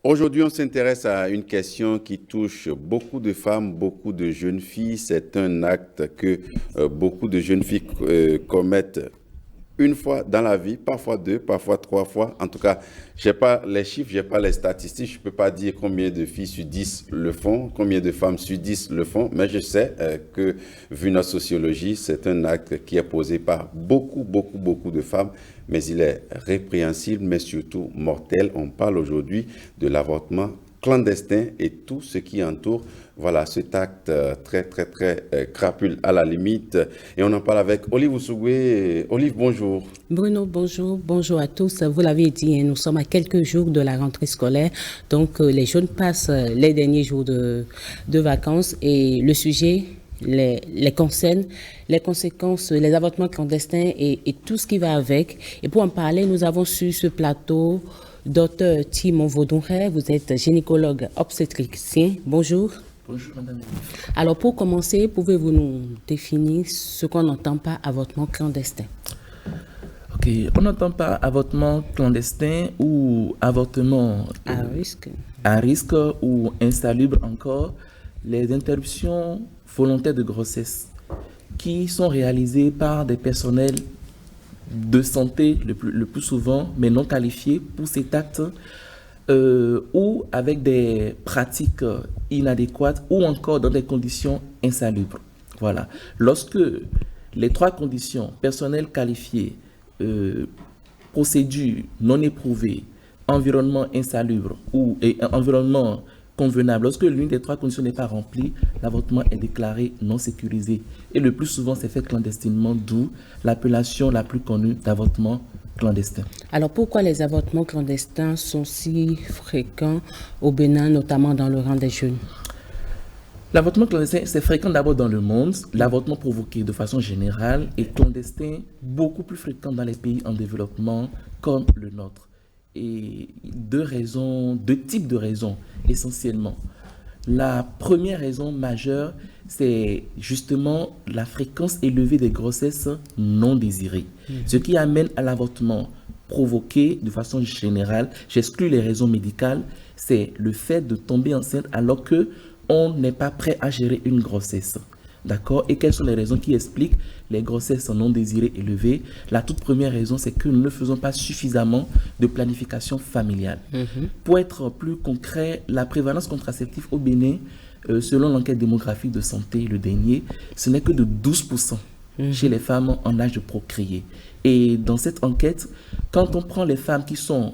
Aujourd'hui, on s'intéresse à une question qui touche beaucoup de femmes, beaucoup de jeunes filles. C'est un acte que beaucoup de jeunes filles commettent une fois dans la vie, parfois deux, parfois trois fois. En tout cas, je n'ai pas les chiffres, je n'ai pas les statistiques. Je ne peux pas dire combien de filles sur 10 le font, combien de femmes sur 10 le font, mais je sais que, vu notre sociologie, c'est un acte qui est posé par beaucoup de femmes, mais il est répréhensible, mais surtout mortel. On parle aujourd'hui de l'avortement clandestin et tout ce qui entoure, voilà, cet acte très crapule à la limite. Et on en parle avec Olive Oussougoué. Olive, bonjour. Bruno, bonjour. Bonjour à tous. Vous l'avez dit, nous sommes à quelques jours de la rentrée scolaire. Donc, les jeunes passent les derniers jours de vacances et le sujet les concerne, les conséquences, les avortements clandestins et tout ce qui va avec. Et pour en parler, nous avons sur ce plateau Dr Timon Vaudouret. Vous êtes gynécologue obstétricien. Bonjour. Bonjour, madame. Alors, pour commencer, pouvez-vous nous définir ce qu'on n'entend pas avortement clandestin? Ok, on n'entend pas avortement clandestin ou avortement à risque ou insalubre encore, les interruptions volontaires de grossesse qui sont réalisées par des personnels de santé le plus souvent, mais non qualifiés pour cet acte, ou avec des pratiques inadéquates ou encore dans des conditions insalubres. Voilà. Lorsque les trois conditions, personnel qualifié, procédure non éprouvée, environnement insalubre ou environnement convenable, lorsque l'une des trois conditions n'est pas remplie, l'avortement est déclaré non sécurisé. Et le plus souvent, c'est fait clandestinement, d'où l'appellation la plus connue d'avortement clandestin. Alors, pourquoi les avortements clandestins sont si fréquents au Bénin, notamment dans le rang des jeunes? L'avortement clandestin, c'est fréquent d'abord dans le monde. L'avortement provoqué de façon générale est clandestin, beaucoup plus fréquent dans les pays en développement comme le nôtre. Et deux types de raisons essentiellement. La première raison majeure, c'est justement la fréquence élevée des grossesses non désirées. Ce qui amène à l'avortement provoqué de façon générale, j'exclus les raisons médicales, c'est le fait de tomber enceinte alors que on n'est pas prêt à gérer une grossesse. D'accord? Et quelles sont les raisons qui expliquent les grossesses non désirées élevées? La toute première raison, c'est que nous ne faisons pas suffisamment de planification familiale. Pour être plus concret, la prévalence contraceptive au Bénin, selon l'enquête démographique de santé, le dernier, ce n'est que de 12% chez les femmes en âge de procréer. Et dans cette enquête, quand on prend les femmes qui sont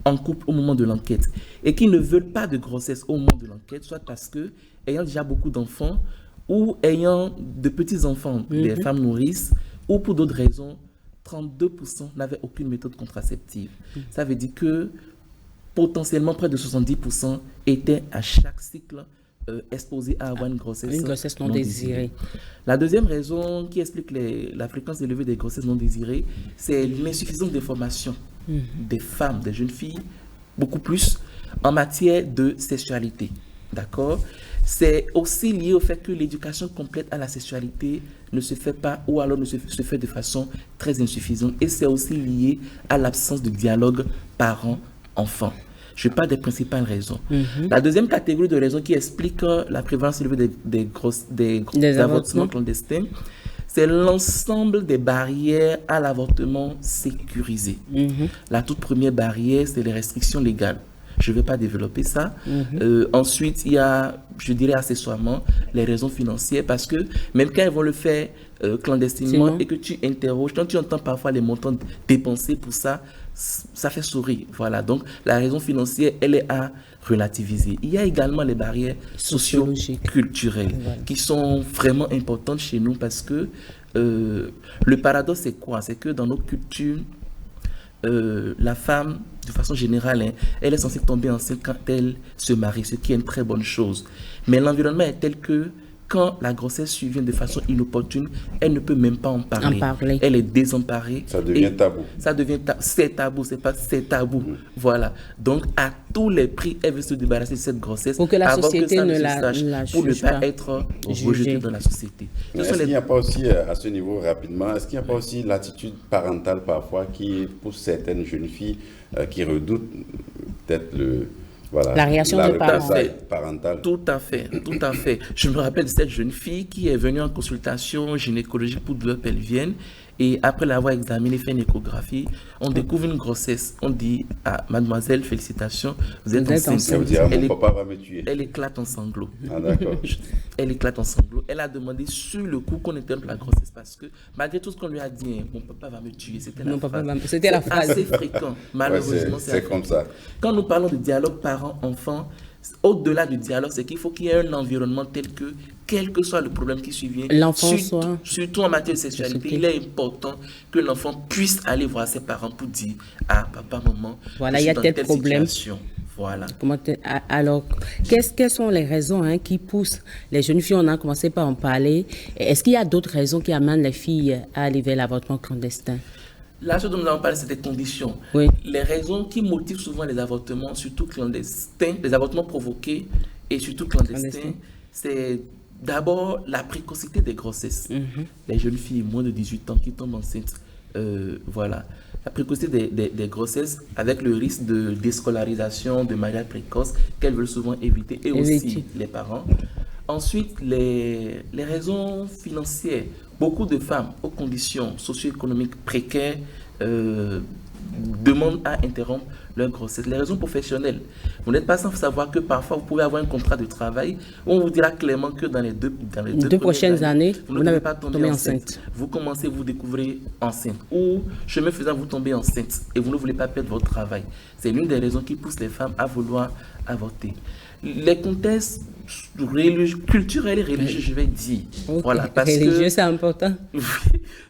en couple au moment de l'enquête et qui ne veulent pas de grossesse au moment de l'enquête, soit parce que, ayant déjà beaucoup d'enfants, ou ayant de petits-enfants, des femmes nourrices, ou pour d'autres raisons, 32% n'avaient aucune méthode contraceptive. Ça veut dire que potentiellement près de 70% étaient à chaque cycle exposés à avoir une grossesse non désirée. La deuxième raison qui explique la fréquence élevée des grossesses non désirées, c'est l'insuffisance d'information des femmes, des jeunes filles, beaucoup plus en matière de sexualité. D'accord? C'est aussi lié au fait que l'éducation complète à la sexualité ne se fait pas ou alors se fait de façon très insuffisante. Et c'est aussi lié à l'absence de dialogue parents-enfants. Je parle des principales raisons. La deuxième catégorie de raisons qui explique la prévalence élevée des avortements clandestins, c'est l'ensemble des barrières à l'avortement sécurisé. La toute première barrière, c'est les restrictions légales. Je ne vais pas développer ça. Ensuite, il y a, je dirais accessoirement, les raisons financières, parce que même quand ils vont le faire clandestinement et que tu interroges, quand tu entends parfois les montants dépensés pour ça, ça fait sourire. Voilà, donc la raison financière, elle est à relativiser. Il y a également les barrières socio-culturelles qui sont vraiment importantes chez nous parce que le paradoxe, c'est quoi? C'est que dans nos cultures, la femme, de façon générale, elle est censée tomber enceinte quand elle se marie, ce qui est une très bonne chose. Mais l'environnement est tel que quand la grossesse survient de façon inopportune, elle ne peut même pas en parler. Elle est désemparée. Ça devient tabou. C'est tabou, c'est tabou. Voilà. Donc, à tous les prix, elle veut se débarrasser de cette grossesse pour que la société ne la pour ne pas être rejetée dans la société. Est-ce qu'il n'y a pas aussi, à ce niveau rapidement, est-ce qu'il n'y a pas aussi l'attitude parentale parfois qui pousse certaines jeunes filles qui redoutent peut-être Voilà. La réaction des parents. représailles parentale. Tout à fait, tout à fait. Je me rappelle de cette jeune fille qui est venue en consultation gynécologique pour douleur pelvienne et après l'avoir examinée, fait une échographie, on découvre une grossesse. On dit à mademoiselle, félicitations, vous êtes enceinte. Ça veut dire, mon papa va me tuer. Elle éclate en sanglots. Ah, d'accord. Elle éclate en sanglots. Elle a demandé sur le coup qu'on interrompe la grossesse parce que malgré tout ce qu'on lui a dit, mon papa va me tuer. C'était la phrase. C'était la phrase. Assez fréquent. Malheureusement, Ouais, c'est comme ça. Quand nous parlons de dialogue parent-enfant, au-delà du dialogue, c'est qu'il faut qu'il y ait un environnement tel que, quel que soit le problème qui survient, L'enfant soit... surtout en matière de sexualité, il est important que l'enfant puisse aller voir ses parents pour dire « Ah, papa, maman, voilà, je il y a suis dans tel telle problème. situation. » Voilà. Alors, quelles sont les raisons qui poussent les jeunes filles? On a commencé par en parler. Est-ce qu'il y a d'autres raisons qui amènent les filles à aller vers l'avortement clandestin? Là, ce dont nous avons parlé, c'est des conditions. Oui. Les raisons qui motivent souvent les avortements, surtout clandestins, les avortements provoqués et surtout clandestins, c'est d'abord la précocité des grossesses. Les jeunes filles moins de 18 ans qui tombent enceintes, voilà. La précocité des grossesses avec le risque de déscolarisation, de mariage précoce qu'elles veulent souvent éviter et aussi les parents. Ensuite, les raisons financières. Beaucoup de femmes aux conditions socio-économiques précaires demandent à interrompre leur grossesse. Les raisons professionnelles. Vous n'êtes pas sans savoir que parfois vous pouvez avoir un contrat de travail où on vous dira clairement que dans les deux prochaines années, vous n'avez pas tombé enceinte. Vous commencez, vous découvrez enceinte. Ou, chemin faisant, vous tombez enceinte et vous ne voulez pas perdre votre travail. C'est l'une des raisons qui pousse les femmes à vouloir avorter. Les contextes culturels et religieux, je vais dire. Okay. Voilà, parce religieux, c'est important.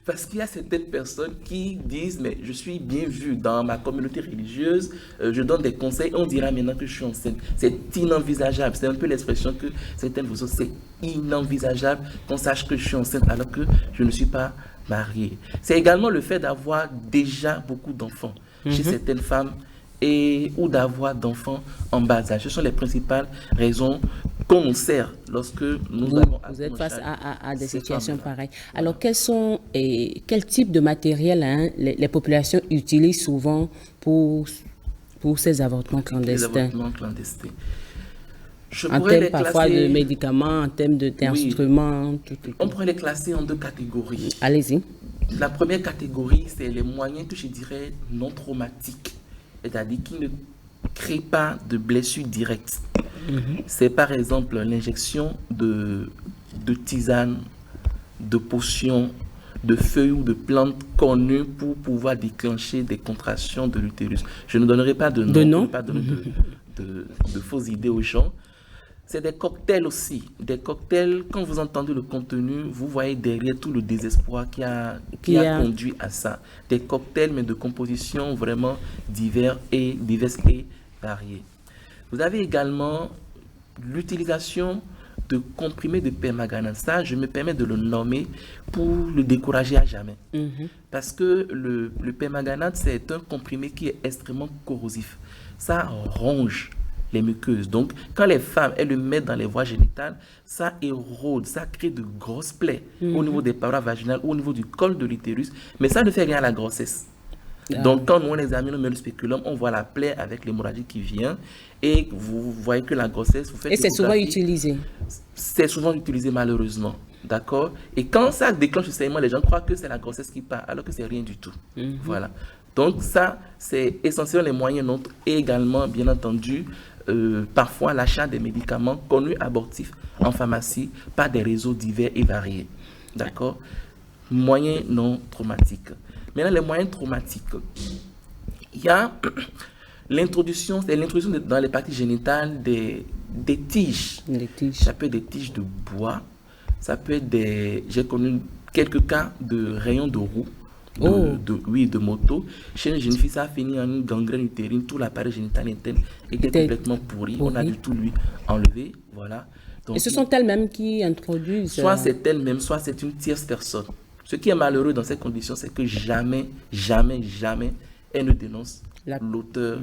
Parce qu'il y a certaines personnes qui disent, mais je suis bien vu dans ma communauté religieuse, je donne des conseils, on dira maintenant que je suis enceinte. C'est inenvisageable. C'est un peu l'expression que certaines vous ont, c'est inenvisageable qu'on sache que je suis enceinte alors que je ne suis pas mariée. C'est également le fait d'avoir déjà beaucoup d'enfants chez certaines femmes ou d'avoir d'enfants en bas âge. Ce sont les principales raisons qu'on nous sert lorsque nous avons... Vous êtes face à des situations pareilles. Alors, quel type de matériel les populations utilisent souvent pour ces avortements clandestins? Les avortements clandestins. En termes parfois de médicaments, en termes d'instruments, tout. On pourrait les classer en deux catégories. Allez-y. La première catégorie, c'est les moyens que je dirais non traumatiques, c'est-à-dire qui ne créent pas de blessures directes. C'est par exemple l'injection de tisanes, de potions, de feuilles ou de plantes connues pour pouvoir déclencher des contractions de l'utérus. Je ne donnerai pas de nom, je ne pas donner de fausses idées aux gens. C'est des cocktails aussi. Des cocktails, quand vous entendez le contenu, vous voyez derrière tout le désespoir qui a conduit à ça. Des cocktails, mais de compositions vraiment diverses et variées. Vous avez également l'utilisation de comprimés de permanganate. Ça, je me permets de le nommer pour le décourager à jamais. Parce que le permanganate, c'est un comprimé qui est extrêmement corrosif. Ça ronge les muqueuses. Donc, quand les femmes, elles le mettent dans les voies génitales, ça érode, ça crée de grosses plaies au niveau des parois vaginales, au niveau du col de l'utérus, mais ça ne fait rien à la grossesse. Donc, quand nous on examine, on met le spéculum, on voit la plaie avec l'hémorragie qui vient et vous voyez que la grossesse... Et c'est souvent utilisé. C'est souvent utilisé malheureusement. D'accord? Et quand ça déclenche le saignement, les gens croient que c'est la grossesse qui part, alors que c'est rien du tout. Voilà. Donc, ça, c'est essentiellement les moyens nôtres et également, bien entendu, parfois l'achat des médicaments connus abortifs en pharmacie par des réseaux divers et variés. D'accord? Moyens non traumatiques. Maintenant, les moyens traumatiques. Il y a l'introduction dans les parties génitales des tiges. Des tiges. Ça peut être des tiges de bois. Ça peut être j'ai connu quelques cas de rayons de roue. De moto. Chez une jeune fille, ça a fini en une gangrène utérine. Tout l'appareil génital interne était complètement pourri. On a dû tout lui enlever. Voilà. Donc, et ce sont elles-mêmes qui introduisent... Soit c'est elles-mêmes, soit c'est une tierce personne. Ce qui est malheureux dans ces conditions, c'est que jamais, elle ne dénonce l'auteur.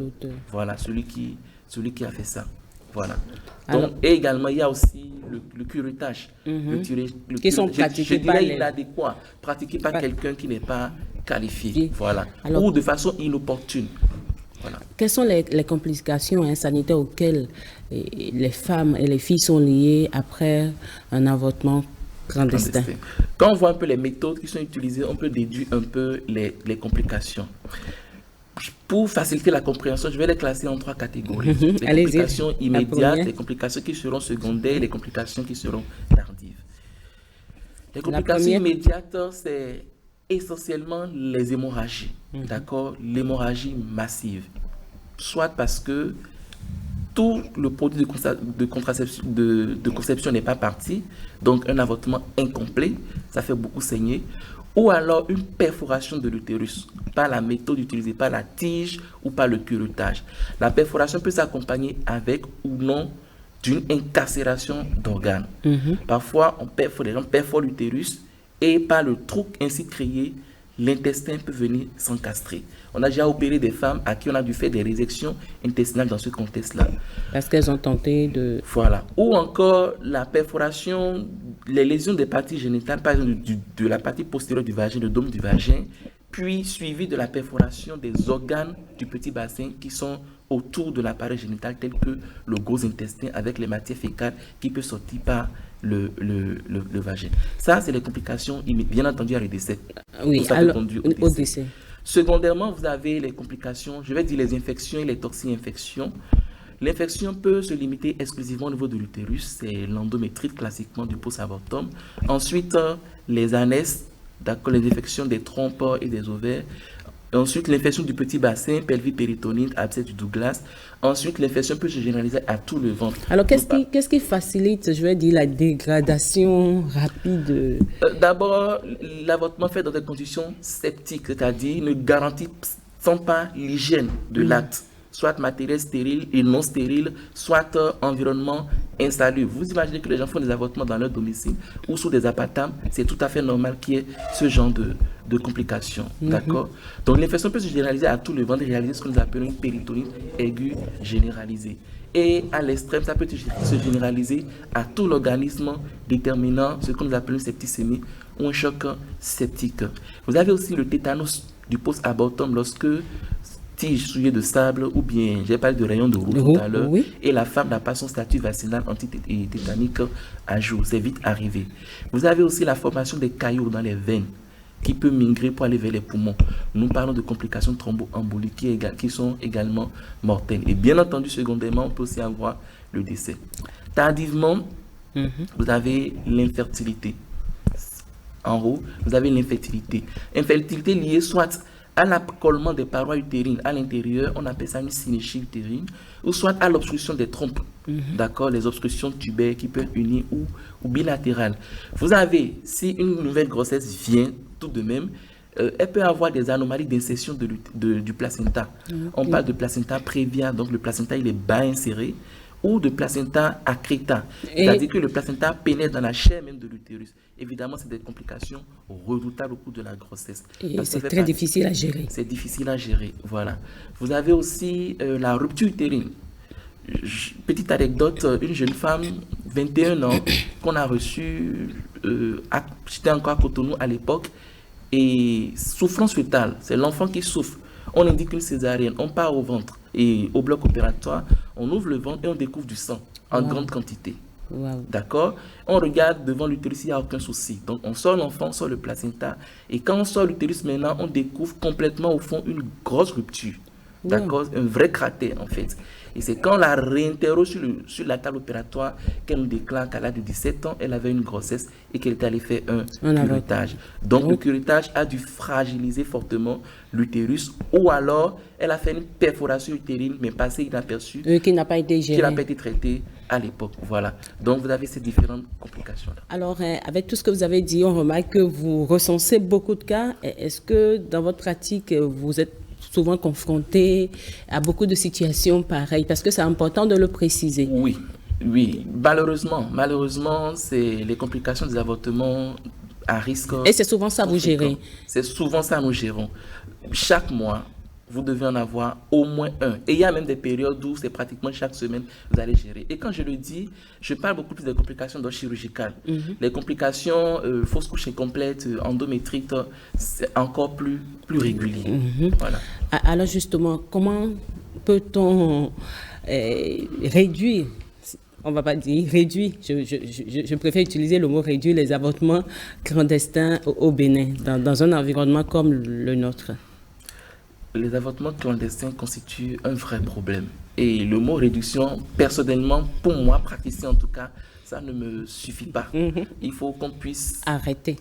Voilà, celui qui a fait ça. Voilà. Donc, et également, il y a aussi le curettage. Qui sont pratiqués par inadéquats, pratiqués par quelqu'un qui n'est pas qualifié. Voilà. Ou de façon inopportune. Voilà. Quelles sont les complications sanitaires auxquelles les femmes et les filles sont liées après un avortement clandestin? Quand on voit un peu les méthodes qui sont utilisées, on peut déduire un peu les complications. Pour faciliter la compréhension, je vais les classer en 3 catégories. Les complications immédiates, les complications qui seront secondaires, les complications qui seront tardives. Les complications immédiates, c'est essentiellement les hémorragies, d'accord? L'hémorragie massive. Soit parce que tout le produit de conception n'est pas parti, donc un avortement incomplet, ça fait beaucoup saigner, ou alors une perforation de l'utérus, par la méthode utilisée, par la tige ou par le curettage. La perforation peut s'accompagner avec ou non d'une incarcération d'organes. Parfois, les gens perforent l'utérus et par le trou ainsi créé, l'intestin peut venir s'encastrer. On a déjà opéré des femmes à qui on a dû faire des résections intestinales dans ce contexte-là. Parce qu'elles ont tenté de... Voilà. Ou encore la perforation, les lésions des parties génitales, par exemple de la partie postérieure du vagin, le dôme du vagin, puis suivi de la perforation des organes du petit bassin qui sont autour de l'appareil génital, tel que le gros intestin avec les matières fécales qui peut sortir par le vagin. Ça, c'est les complications, bien entendu, à le décès. Oui, alors, au décès. Secondairement, vous avez les complications, je vais dire les infections et les toxi-infections. L'infection peut se limiter exclusivement au niveau de l'utérus, c'est l'endométrite classiquement du post-avortum. Ensuite, les ANS, d'accord, les infections des trompes et des ovaires. Ensuite, l'infection du petit bassin, pelvipéritonite, abcès du Douglas. Ensuite, l'infection peut se généraliser à tout le ventre. Alors, qu'est-ce qui facilite, je vais dire, la dégradation rapide? D'abord, l'avortement fait dans des conditions sceptiques, c'est-à-dire ne garantissant pas l'hygiène de l'acte, soit matériel stérile et non stérile, soit environnement insalubre. Vous imaginez que les gens font des avortements dans leur domicile ou sous des appartements, c'est tout à fait normal qu'il y ait ce genre de complications. D'accord? Donc l'infection peut se généraliser à tout le ventre et réaliser ce que nous appelons une péritonite aiguë généralisée. Et à l'extrême, ça peut se généraliser à tout l'organisme, déterminant ce que nous appelons une septicémie ou un choc septique. Vous avez aussi le tétanos du post-abortum lorsque tige souillée de sable ou bien, j'ai parlé de rayon de roue tout à l'heure, et la femme n'a pas son statut vaccinal antitétanique à jour, c'est vite arrivé. Vous avez aussi la formation des caillots dans les veines qui peut migrer pour aller vers les poumons. Nous parlons de complications thromboemboliques qui sont également mortelles. Et bien entendu, secondairement, on peut aussi avoir le décès. Tardivement, vous avez l'infertilité. En haut, vous avez l'infertilité. Infertilité liée soit à l'accollement des parois utérines à l'intérieur, on appelle ça une synéchie utérine, ou soit à l'obstruction des trompes, d'accord, les obstructions tubaires qui peuvent unir ou bilatérales. Vous avez, si une nouvelle grossesse vient tout de même, elle peut avoir des anomalies d'insertion du placenta. On parle de placenta prévia, donc le placenta il est bas inséré, ou de placenta accreta, c'est-à-dire que le placenta pénètre dans la chair même de l'utérus. Évidemment, c'est des complications redoutables au cours de la grossesse. Et c'est très difficile à gérer. C'est difficile à gérer, voilà. Vous avez aussi la rupture utérine. Petite anecdote, une jeune femme, 21 ans, qu'on a reçue, j'étais encore à Cotonou à l'époque, et souffrance fœtale, c'est l'enfant qui souffre. On indique une césarienne, on part au ventre et au bloc opératoire, on ouvre le ventre et on découvre du sang en grande quantité. D'accord? On regarde devant l'utérus, il n'y a aucun souci. Donc on sort l'enfant, on sort le placenta. Et quand on sort l'utérus maintenant, on découvre complètement au fond une grosse rupture. D'accord? Un vrai cratère en fait. Et c'est quand on la réinterroge sur la table opératoire qu'elle nous déclare qu'à l'âge de 17 ans, elle avait une grossesse et qu'elle était allée faire un curettage. Donc le curettage a dû fragiliser fortement l'utérus, ou alors elle a fait une perforation utérine mais passée inaperçue, qui n'a pas été gérée, qui n'a pas été traitée à l'époque. Voilà. Donc vous avez ces différentes complications-là. Alors avec tout ce que vous avez dit, on remarque que vous recensez beaucoup de cas. Est-ce que dans votre pratique, vous êtes souvent confronté à beaucoup de situations pareilles, parce que c'est important de le préciser? Oui, malheureusement, c'est les complications des avortements à risque. Et c'est souvent ça vous gérez? C'est souvent ça nous gérons. Chaque mois, vous devez en avoir au moins un. Et il y a même des périodes où c'est pratiquement chaque semaine vous allez gérer. Et quand je le dis, je parle beaucoup plus des complications chirurgicales. Les complications fausse couche incomplète, endométrite, c'est encore plus régulier. Voilà. Alors justement, comment peut-on réduire, on ne va pas dire réduire, je préfère utiliser le mot réduire les avortements clandestins au Bénin, dans un environnement comme le nôtre? Les avortements clandestins constituent un vrai problème. Et le mot réduction, personnellement, pour moi, praticien en tout cas, ça ne me suffit pas. Il faut qu'on puisse arrêter,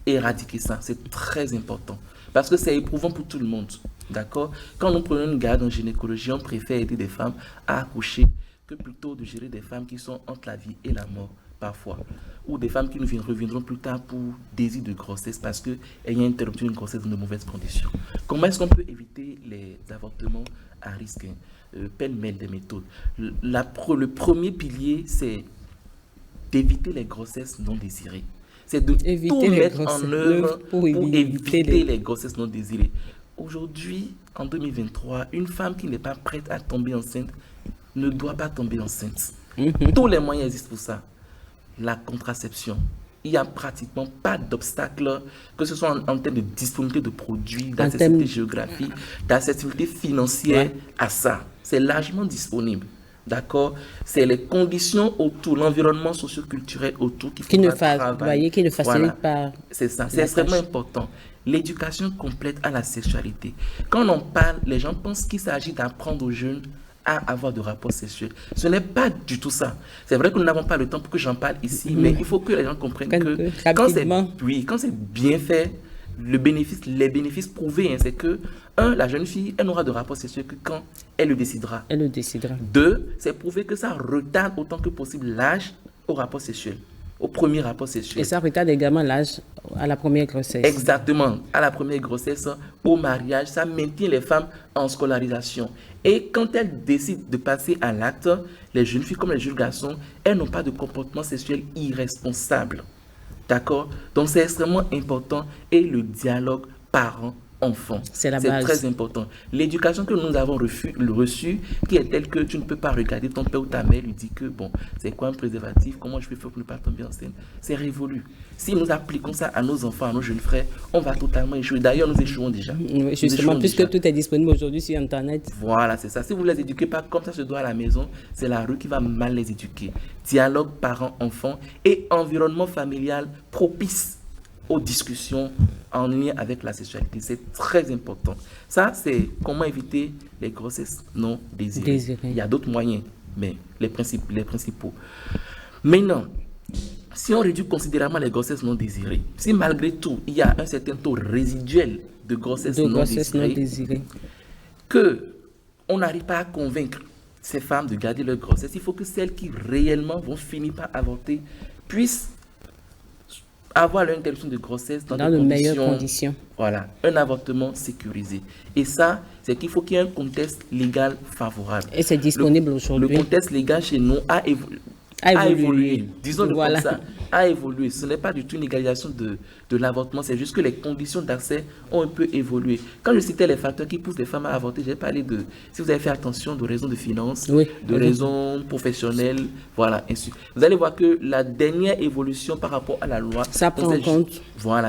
éradiquer ça. C'est très important. Parce que c'est éprouvant pour tout le monde. D'accord? Quand nous prenons une garde en gynécologie, on préfère aider des femmes à accoucher que plutôt de gérer des femmes qui sont entre la vie et la mort, parfois. Ou des femmes qui nous reviendront plus tard pour désir de grossesse parce qu'elles ont interrompu une grossesse dans de mauvaises conditions. Comment est-ce qu'on peut éviter les avortements à risque? Pêle-mêle des méthodes. Le premier pilier, c'est d'éviter les grossesses non désirées. C'est de tout mettre en œuvre pour éviter les grossesses non désirées. Aujourd'hui, en 2023, une femme qui n'est pas prête à tomber enceinte ne doit pas tomber enceinte. Tous les moyens existent pour ça. La contraception. Il n'y a pratiquement pas d'obstacle, que ce soit en termes de disponibilité de produits, d'accessibilité géographique, d'accessibilité financière à ça. C'est largement disponible. D'accord? C'est les conditions autour, l'environnement socio-culturel autour qui ne facilite pas. C'est ça, c'est extrêmement important. L'éducation complète à la sexualité. Quand on en parle, les gens pensent qu'il s'agit d'apprendre aux jeunes à avoir de rapports sexuels. Ce n'est pas du tout ça. C'est vrai que nous n'avons pas le temps pour que j'en parle ici, mais il faut que les gens comprennent que quand c'est bien fait, les bénéfices prouvés, c'est que, la jeune fille, elle n'aura de rapports sexuels que quand elle le décidera. Deux, c'est prouvé que ça retarde autant que possible l'âge au rapport sexuel, au premier rapport sexuel. Et ça retarde également l'âge à la première grossesse. Exactement, à la première grossesse, au mariage, ça maintient les femmes en scolarisation. Et quand elles décident de passer à l'acte, les jeunes filles comme les jeunes garçons, elles n'ont pas de comportement sexuel irresponsable. D'accord? Donc c'est extrêmement important. Et le dialogue parent-enfant. C'est la base. C'est très important. L'éducation que nous avons reçue, qui est telle que tu ne peux pas regarder ton père ou ta mère lui dit que, bon, c'est quoi un préservatif? Comment je peux faire pour ne pas tomber enceinte? C'est révolu. Si nous appliquons ça à nos enfants, à nos jeunes frères, on va totalement échouer. D'ailleurs, nous échouons déjà. Justement, puisque tout est disponible aujourd'hui sur Internet. Voilà, c'est ça. Si vous ne les éduquez pas comme ça se doit à la maison, c'est la rue qui va mal les éduquer. Dialogue parents-enfants et environnement familial propice aux discussions en lien avec la sexualité. C'est très important. Ça, c'est comment éviter les grossesses non désirées. Il y a d'autres moyens, mais les principaux. Maintenant, si on réduit considérablement les grossesses non désirées, si malgré tout, il y a un certain taux résiduel de grossesses non désirées, qu'on n'arrive pas à convaincre ces femmes de garder leur grossesse, il faut que celles qui réellement vont finir par avorter puissent avoir l'interruption de grossesse dans de meilleures conditions. Voilà, un avortement sécurisé. Et ça, c'est qu'il faut qu'il y ait un contexte légal favorable. Et c'est disponible aujourd'hui. Le contexte légal chez nous a évolué. Disons-le comme ça, a évolué. Ce n'est pas du tout une égalisation de l'avortement, c'est juste que les conditions d'accès ont un peu évolué. Quand je citais les facteurs qui poussent les femmes à avorter, j'ai parlé de, si vous avez fait attention, de raisons de finances, de raisons professionnelles, voilà, ainsi. Vous allez voir que la dernière évolution par rapport à la loi, ça prend en compte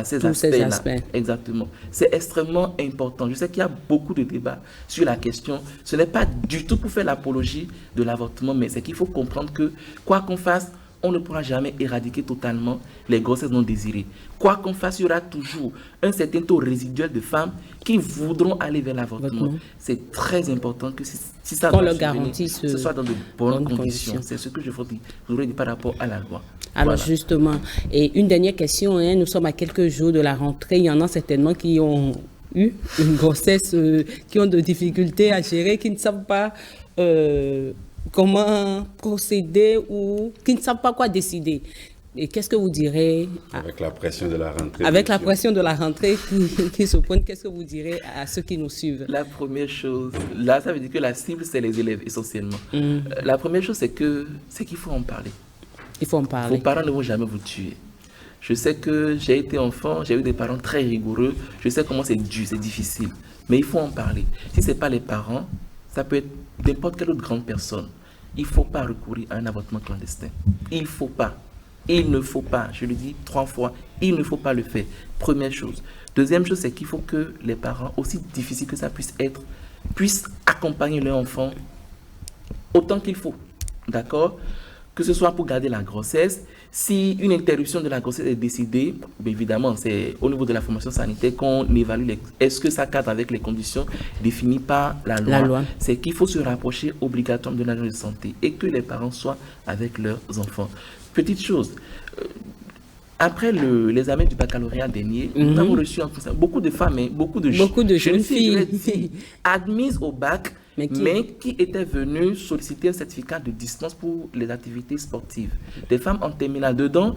ces aspects-là. Exactement. C'est extrêmement important. Je sais qu'il y a beaucoup de débats sur la question. Ce n'est pas du tout pour faire l'apologie de l'avortement, mais c'est qu'il faut comprendre que quoi qu'on fasse, on ne pourra jamais éradiquer totalement les grossesses non désirées. Quoi qu'on fasse, il y aura toujours un certain taux résiduel de femmes qui voudront aller vers l'avortement. C'est très important que si ça doit survenir, ce soit dans de bonnes conditions. C'est ce que je voudrais dire par rapport à la loi. Alors justement, et une dernière question, nous sommes à quelques jours de la rentrée, il y en a certainement qui ont eu une grossesse, qui ont de difficultés à gérer, qui ne savent pas comment procéder ou qui ne savent pas quoi décider. Et qu'est-ce que vous direz avec la pression de la rentrée? Avec la pression de la rentrée qui se pointe, qu'est-ce que vous direz à ceux qui nous suivent? La première chose, là, ça veut dire que la cible, c'est les élèves essentiellement. La première chose, c'est qu'il faut en parler. Il faut en parler. Vos parents ne vont jamais vous tuer. Je sais que j'ai été enfant, j'ai eu des parents très rigoureux. Je sais comment c'est dur, c'est difficile. Mais il faut en parler. Si ce n'est pas les parents, ça peut être n'importe quelle autre grande personne. Il ne faut pas recourir à un avortement clandestin. Il ne faut pas. Il ne faut pas. Je le dis 3 fois. Il ne faut pas le faire. Première chose. Deuxième chose, c'est qu'il faut que les parents, aussi difficile que ça puisse être, puissent accompagner leur enfant autant qu'il faut, d'accord? Que ce soit pour garder la grossesse. Si une interruption de la grossesse est décidée, bien évidemment, c'est au niveau de la formation sanitaire qu'on évalue est-ce que ça cadre avec les conditions définies par la loi. C'est qu'il faut se rapprocher obligatoirement de l'agence de santé et que les parents soient avec leurs enfants. Petite chose, après l'examen du baccalauréat dernier, nous avons reçu beaucoup de femmes, beaucoup de jeunes filles admises au bac, mais qui étaient venues solliciter un certificat de distance pour les activités sportives. Des femmes en terminale dedans,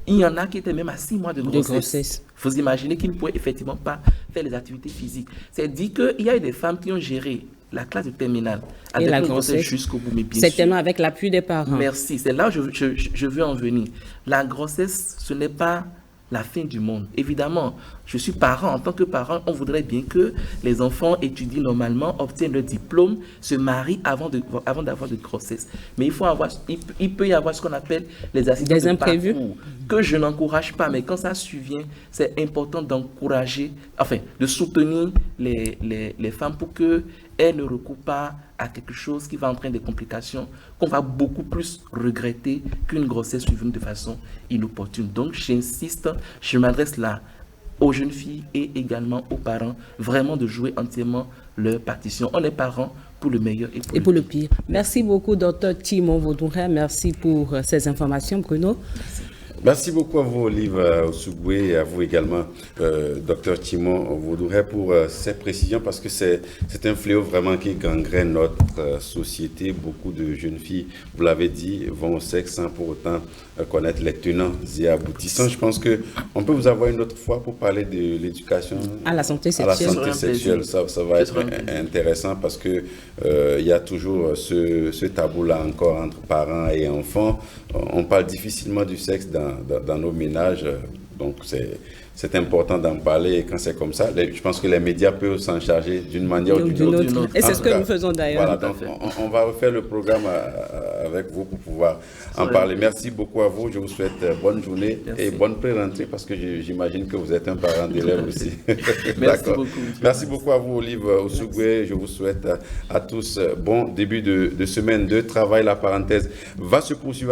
il y en a qui étaient même à 6 mois de grossesse. Vous imaginez qu'ils ne pouvaient effectivement pas faire les activités physiques. C'est dit qu'il y a eu des femmes qui ont géré la classe de terminale avec la grossesse jusqu'au bout. Mais bien certainement avec l'appui des parents. Merci, c'est là où je veux en venir. La grossesse, ce n'est pas la fin du monde. Évidemment, je suis parent. En tant que parent, on voudrait bien que les enfants étudient normalement, obtiennent leur diplôme, se marient avant d'avoir de grossesse. Mais il peut y avoir ce qu'on appelle les accidents de imprévus parcours, que je n'encourage pas. Mais quand ça survient, c'est important d'encourager, de soutenir les femmes pour qu'elles ne recourent pas à quelque chose qui va entraîner des complications qu'on va beaucoup plus regretter qu'une grossesse suivie de façon inopportune. Donc, j'insiste, je m'adresse là aux jeunes filles et également aux parents, vraiment de jouer entièrement leur partition. On est parents pour le meilleur et pour le pire. Merci beaucoup, Dr Timon Vodouret. Merci pour ces informations, Bruno. Merci beaucoup à vous, Olive Oussougoué, et à vous également, Dr Timon Vodouret, pour ces précisions, parce que c'est un fléau vraiment qui gangrène notre société. Beaucoup de jeunes filles, vous l'avez dit, vont au sexe sans pour autant connaître les tenants et aboutissants. Je pense qu'on peut vous avoir une autre fois pour parler de l'éducation à la santé sexuelle. Ça va être intéressant parce que il y a toujours ce tabou-là encore entre parents et enfants. On parle difficilement du sexe dans nos ménages, donc c'est important d'en parler. Et quand c'est comme ça, je pense que les médias peuvent s'en charger d'une manière ou d'une autre. Et c'est ce que nous faisons d'ailleurs. Voilà, donc on va refaire le programme avec vous pour pouvoir en parler. Merci beaucoup à vous. Je vous souhaite bonne journée et bonne pré-rentrée parce que j'imagine que vous êtes un parent d'élève aussi. Merci beaucoup. Merci beaucoup à vous, Olive Oussougoué. Je vous souhaite à tous bon début de semaine de travail. La parenthèse va se poursuivre.